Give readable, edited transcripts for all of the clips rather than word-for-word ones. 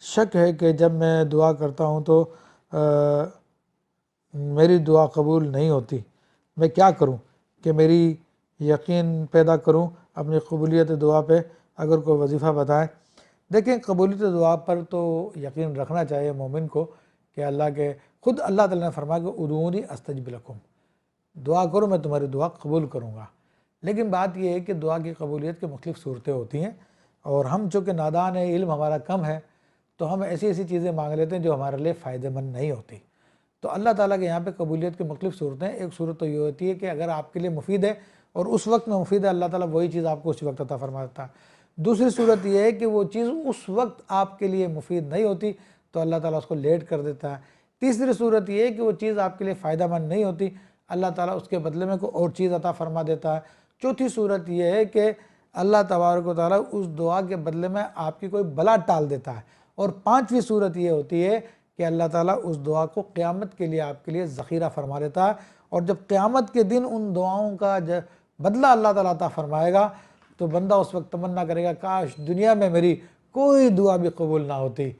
شک ہے کہ جب میں دعا کرتا ہوں تو میری دعا قبول نہیں ہوتی، میں کیا کروں کہ میری یقین پیدا کروں اپنی قبولیت دعا پہ؟ اگر کوئی وظیفہ بتائیں۔ دیکھیں، قبولیت دعا پر تو یقین رکھنا چاہیے مومن کو کہ اللہ کے خود اللہ تعالیٰ نے فرمایا کہ ادعونی استجب لکم، دعا کرو میں تمہاری دعا قبول کروں گا۔ لیکن بات یہ ہے کہ دعا کی قبولیت کی مختلف صورتیں ہوتی ہیں، اور ہم چونکہ نادان ہیں، علم ہمارا کم ہے، تو ہم ایسی ایسی چیزیں مانگ لیتے ہیں جو ہمارے لیے فائدہ مند نہیں ہوتی۔ تو اللہ تعالیٰ کے یہاں پہ قبولیت کی مختلف صورتیں ہیں۔ ایک صورت تو یہ ہوتی ہے کہ اگر آپ کے لیے مفید ہے اور اس وقت میں مفید ہے، اللہ تعالیٰ وہی چیز آپ کو اسی وقت عطا فرما دیتا ہے۔ دوسری صورت یہ ہے کہ وہ چیز اس وقت آپ کے لیے مفید نہیں ہوتی تو اللہ تعالیٰ اس کو لیٹ کر دیتا ہے۔ تیسری صورت یہ ہے کہ وہ چیز آپ کے لیے فائدہ مند نہیں ہوتی، اللہ تعالیٰ اس کے بدلے میں کوئی اور چیز عطا فرما دیتا ہے۔ چوتھی صورت یہ ہے کہ اللہ تبارک و تعالیٰ اس دعا کے بدلے میں آپ کی کوئی بلا ٹال دیتا ہے۔ اور پانچویں صورت یہ ہوتی ہے کہ اللہ تعالیٰ اس دعا کو قیامت کے لیے آپ کے لیے ذخیرہ فرما دیتا ہے، اور جب قیامت کے دن ان دعاؤں کا بدلہ اللہ تعالیٰ عطا فرمائے گا تو بندہ اس وقت تمنا کرے گا کاش دنیا میں میری کوئی دعا بھی قبول نہ ہوتی۔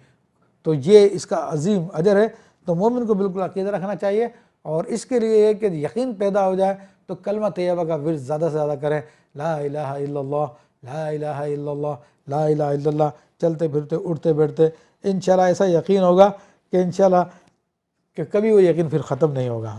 تو یہ اس کا عظیم اجر ہے۔ تو مومن کو بالکل عقیدہ رکھنا چاہیے، اور اس کے لیے یہ کہ یقین پیدا ہو جائے تو کلمہ طیبہ کا ورد زیادہ سے زیادہ کریں، لا الہ الا اللہ، لا الہ الا اللہ، لا الہ الا اللہ، چلتے پھرتے اٹھتے بیٹھتے انشاءاللہ ایسا یقین ہوگا کہ انشاءاللہ کہ کبھی وہ یقین پھر ختم نہیں ہوگا۔